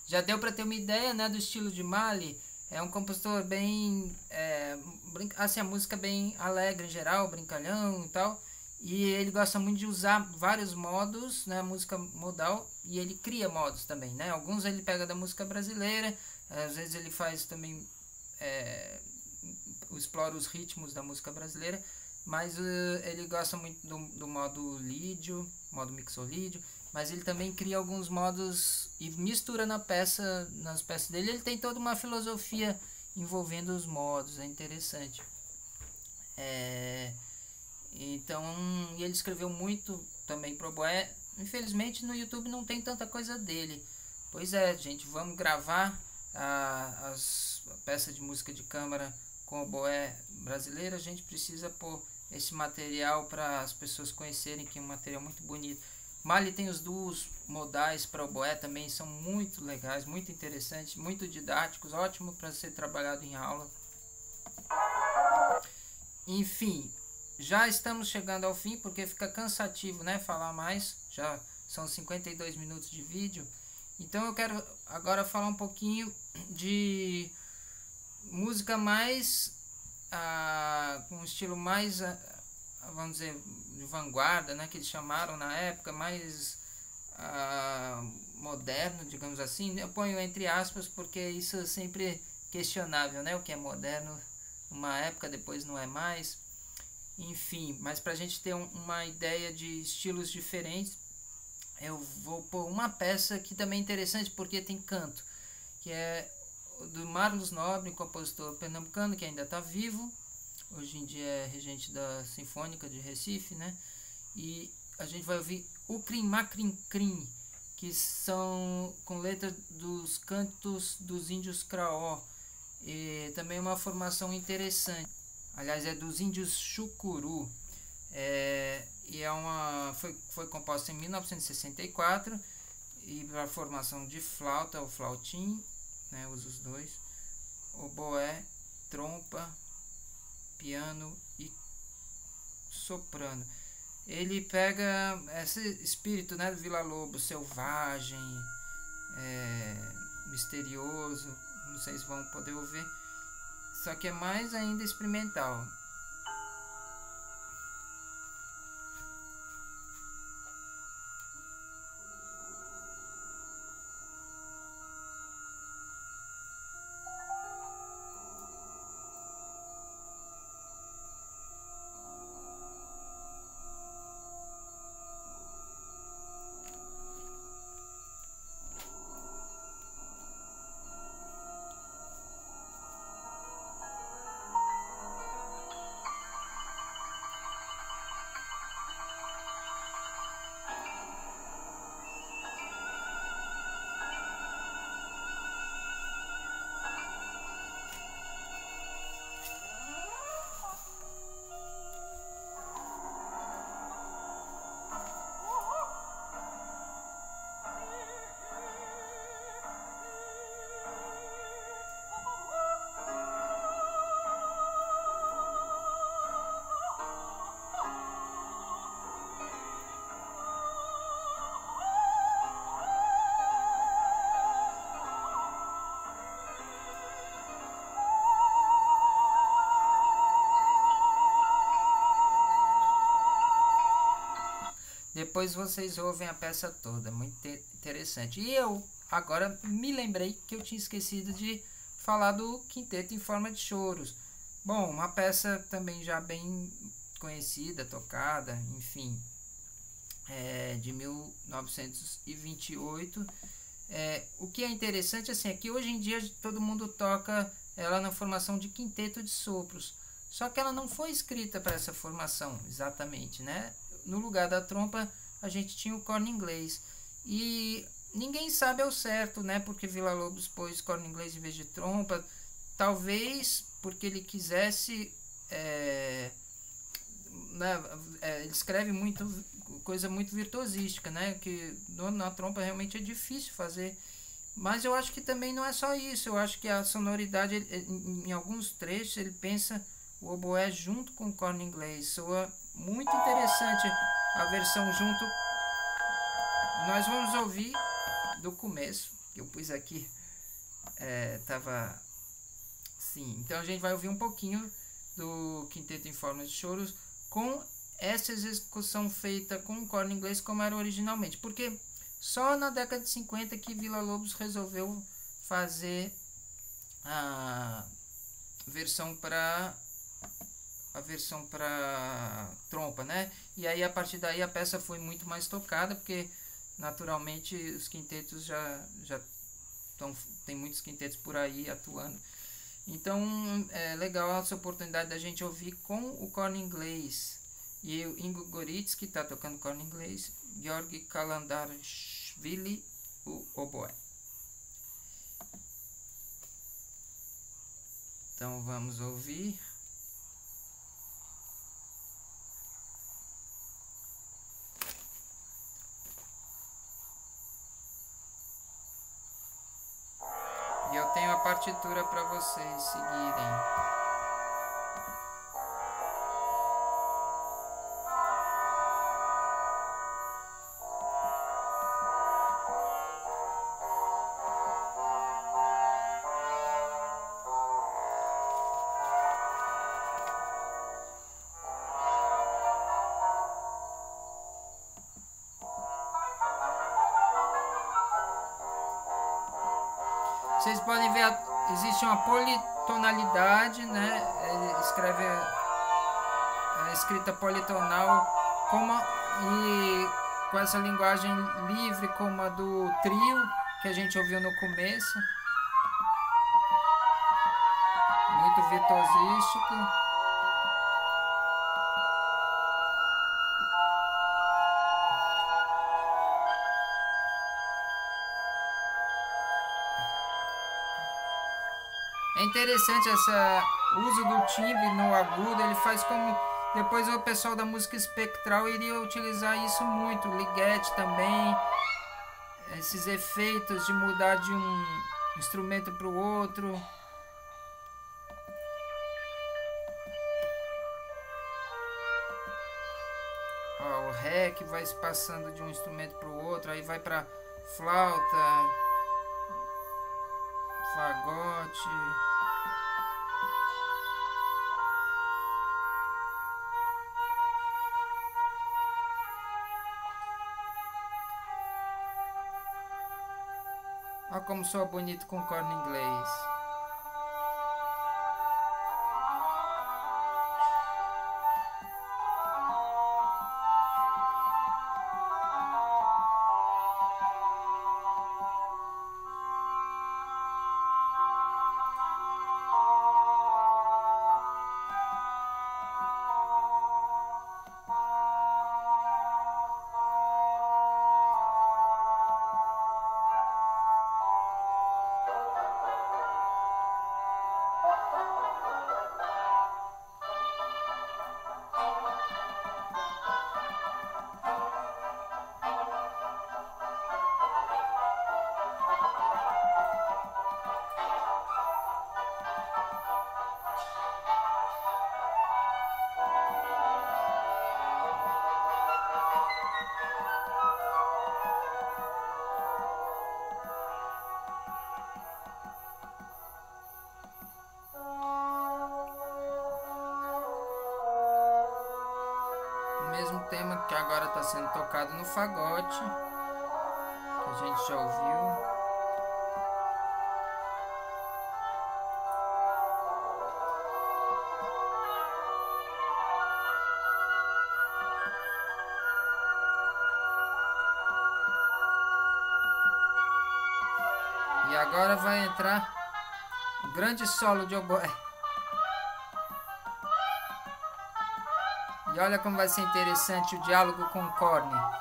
Já deu para ter uma ideia, né, do estilo de Mali. É um compositor bem... assim, a música é bem alegre em geral, brincalhão e tal. E ele gosta muito de usar vários modos, né, música modal. E ele cria modos também, né. Alguns ele pega da música brasileira. Às vezes ele faz também... explora os ritmos da música brasileira. Mas ele gosta muito do modo lídio, modo mixolídio. Mas ele também cria alguns modos e mistura nas peças dele. Ele tem toda uma filosofia envolvendo os modos, é interessante. Então, ele escreveu muito também pro oboé. Infelizmente no YouTube não tem tanta coisa dele. Pois é, gente, vamos gravar a peça de música de câmara com oboé brasileiro. A gente precisa pôr esse material para as pessoas conhecerem, que é um material muito bonito. Mali tem os duos modais para oboé, também são muito legais, muito interessantes, muito didáticos, ótimo para ser trabalhado em aula. Enfim, já estamos chegando ao fim, porque fica cansativo, né, falar mais. Já são 52 minutos de vídeo. Então eu quero agora falar um pouquinho de música mais com um estilo mais, vamos dizer, de vanguarda, né, que eles chamaram na época, mais moderno, digamos assim. Eu ponho entre aspas porque isso é sempre questionável, né, o que é moderno numa época, depois não é mais. Enfim, mas para a gente ter uma ideia de estilos diferentes, eu vou pôr uma peça que também é interessante porque tem canto, que é do Marlos Nobre, compositor pernambucano que ainda está vivo. Hoje em dia é regente da Sinfônica de Recife, né? E a gente vai ouvir o Crim Macrim Crim, que são com letra dos cantos dos índios Craó. E também é uma formação interessante. Aliás, é dos índios Chucuru. E foi composta em 1964 e para a formação de flauta, o flautim, né? Usa os dois, oboé, trompa, piano e soprano. Ele pega esse espírito, né, do Vila Lobos, selvagem, misterioso. Não sei se vão poder ouvir, só que é mais ainda experimental. Depois vocês ouvem a peça toda, muito interessante. E eu agora me lembrei que eu tinha esquecido de falar do Quinteto em Forma de Choros. Bom, uma peça também já bem conhecida, tocada, enfim, de 1928. O que é interessante assim, é que hoje em dia todo mundo toca ela na formação de quinteto de sopros. Só que ela não foi escrita para essa formação exatamente, né? No lugar da trompa a gente tinha o corno inglês. E ninguém sabe ao certo, né? Porque Villa-Lobos pôs corno inglês em vez de trompa. Talvez porque ele quisesse... né, ele escreve muito coisa muito virtuosística, né? Que na trompa realmente é difícil fazer. Mas eu acho que também não é só isso. Eu acho que a sonoridade, em alguns trechos, ele pensa o oboé junto com o corno inglês. Soa muito interessante a versão junto. Nós vamos ouvir do começo, que eu pus aqui. Tava sim. Então a gente vai ouvir um pouquinho do Quinteto em Forma de Choros com essa execução feita com o corno inglês como era originalmente. Porque só na década de 50 que Villa-Lobos resolveu fazer a versão para trompa, né? E aí a partir daí a peça foi muito mais tocada, porque naturalmente os quintetos já tem muitos quintetos por aí atuando. Então é legal essa oportunidade da gente ouvir com o corno inglês. E o Ingo Goritz, que está tocando corno inglês, Georgi Kalandarishvili, o oboé. Então vamos ouvir. E eu tenho a partitura para vocês seguirem. Vocês podem ver, existe uma politonalidade, né? Ele escreve a escrita politonal e com essa linguagem livre como a do trio que a gente ouviu no começo. Muito virtuosístico. É interessante esse uso do timbre no agudo, ele faz como... Depois o pessoal da música espectral iria utilizar isso muito, liguete também, esses efeitos de mudar de um instrumento para o outro. Ó, o ré que vai se passando de um instrumento para o outro, aí vai para flauta, fagote... Olha como soa bonito com corno inglês. o mesmo tema que agora está sendo tocado no fagote, que a gente já ouviu. E agora vai entrar o grande solo de oboé. E olha como vai ser interessante o diálogo com o corne.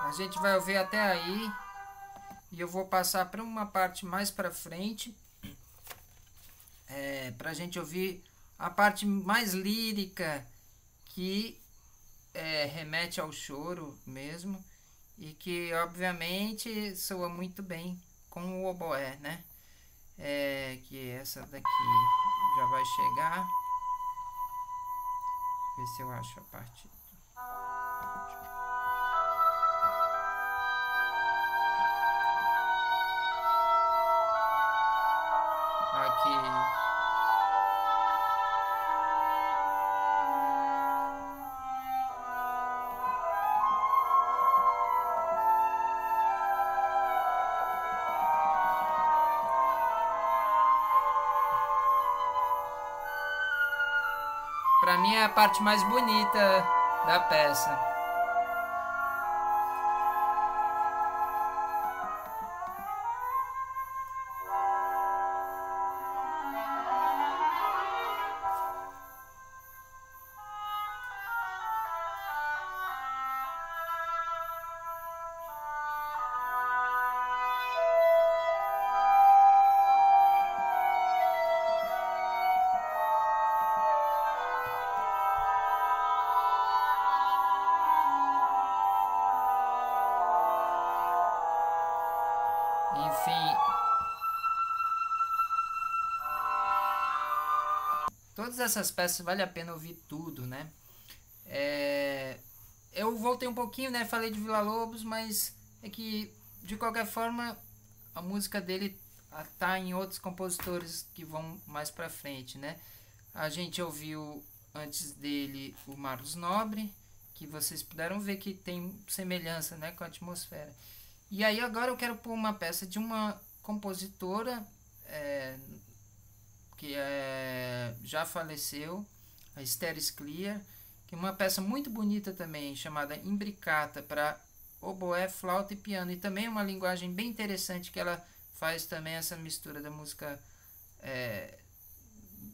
A gente vai ouvir até aí e eu vou passar para uma parte mais para frente, para a gente ouvir a parte mais lírica que remete ao choro mesmo e que obviamente soa muito bem com o oboé, né? Que essa daqui já vai chegar. Ver se eu acho a parte. Aqui. Pra mim é a parte mais bonita da peça. Enfim, todas essas peças vale a pena ouvir tudo, né? Eu voltei um pouquinho, né? Falei de Villa-Lobos, mas é que de qualquer forma a música dele tá em outros compositores que vão mais pra frente, né? A gente ouviu antes dele o Marlos Nobre, que vocês puderam ver que tem semelhança, né, com a atmosfera. E aí agora eu quero pôr uma peça de uma compositora que já faleceu, a Esther Scliar, que é uma peça muito bonita também, chamada Imbricata, para oboé, flauta e piano. E também uma linguagem bem interessante, que ela faz também essa mistura da música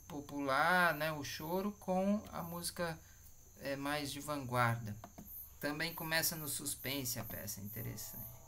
popular, né, o choro, com a música mais de vanguarda. Também começa no suspense a peça, interessante.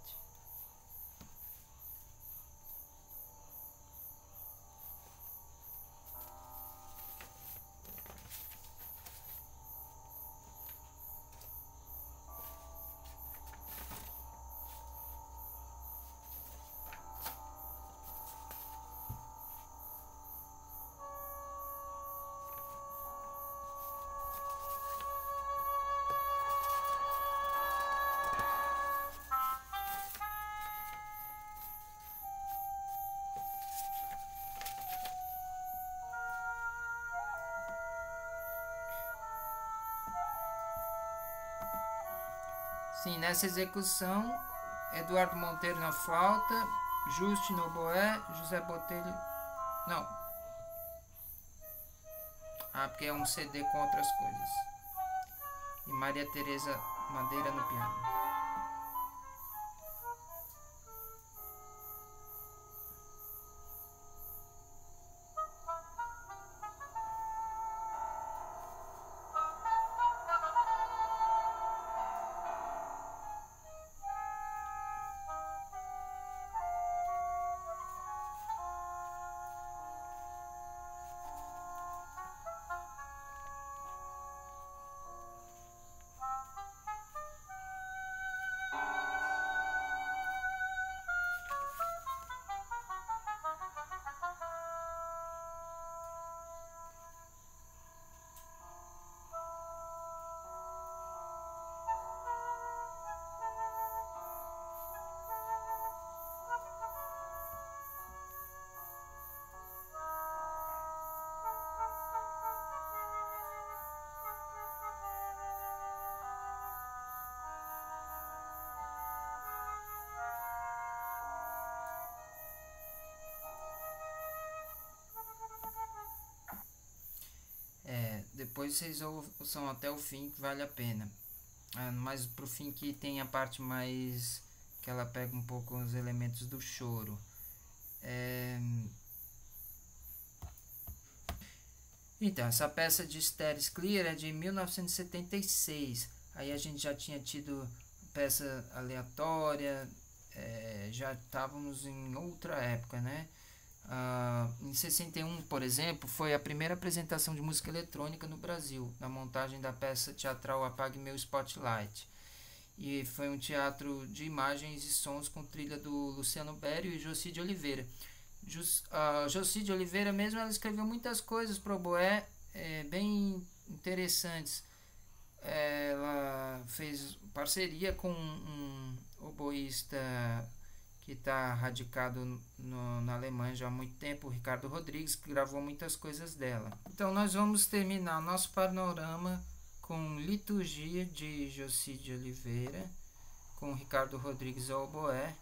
Sim, nessa execução, Eduardo Monteiro na flauta, Juste no oboé, José Botelho... Não. Porque é um CD com outras coisas. E Maria Tereza Madeira no piano. depois vocês ouçam até o fim, que vale a pena. Mas pro fim que tem a parte mais que ela pega um pouco os elementos do choro. Então, essa peça de Status Clear é de 1976. Aí a gente já tinha tido peça aleatória, já estávamos em outra época, né? Em 61, por exemplo, foi a primeira apresentação de música eletrônica no Brasil, na montagem da peça teatral Apague Meu Spotlight. E foi um teatro de imagens e sons com trilha do Luciano Berio e Jocy de Oliveira. Jocy de Oliveira mesmo, ela escreveu muitas coisas para o oboé, bem interessantes. Ela fez parceria com um oboísta que está radicado na Alemanha já há muito tempo, o Ricardo Rodrigues, que gravou muitas coisas dela. Então nós vamos terminar nosso panorama com Liturgia de Jocy de Oliveira, com Ricardo Rodrigues ao oboé.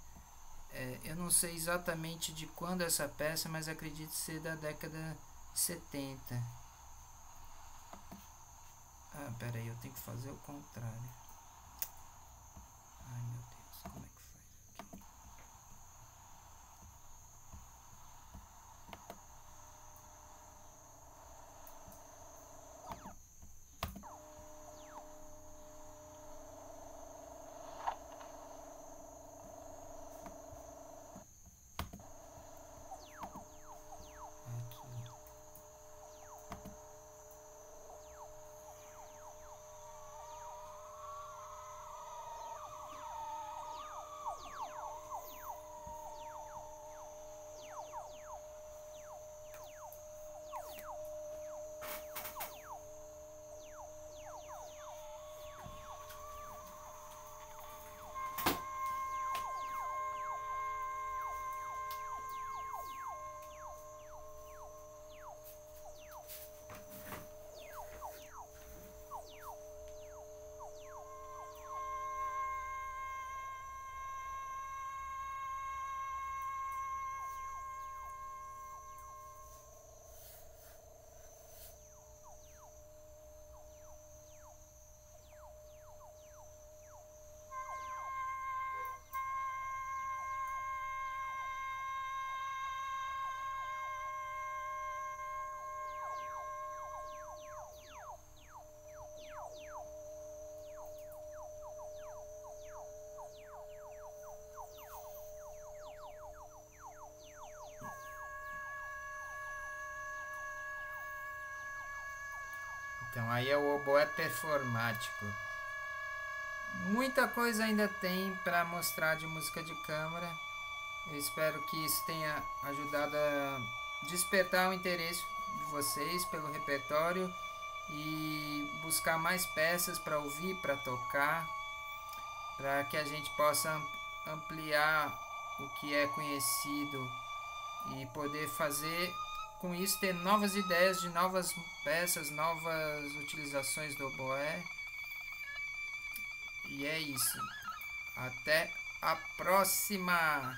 Eu não sei exatamente de quando essa peça, mas acredito ser da década de 70. Pera aí, eu tenho que fazer o contrário. Ai meu Deus, como é que faz aqui? Então aí é o oboé performático. Muita coisa ainda tem para mostrar de música de câmara. Eu espero que isso tenha ajudado a despertar o interesse de vocês pelo repertório e buscar mais peças para ouvir, para tocar, para que a gente possa ampliar o que é conhecido e poder fazer com isso, ter novas ideias de novas peças, novas utilizações do oboé. E é isso. Até a próxima!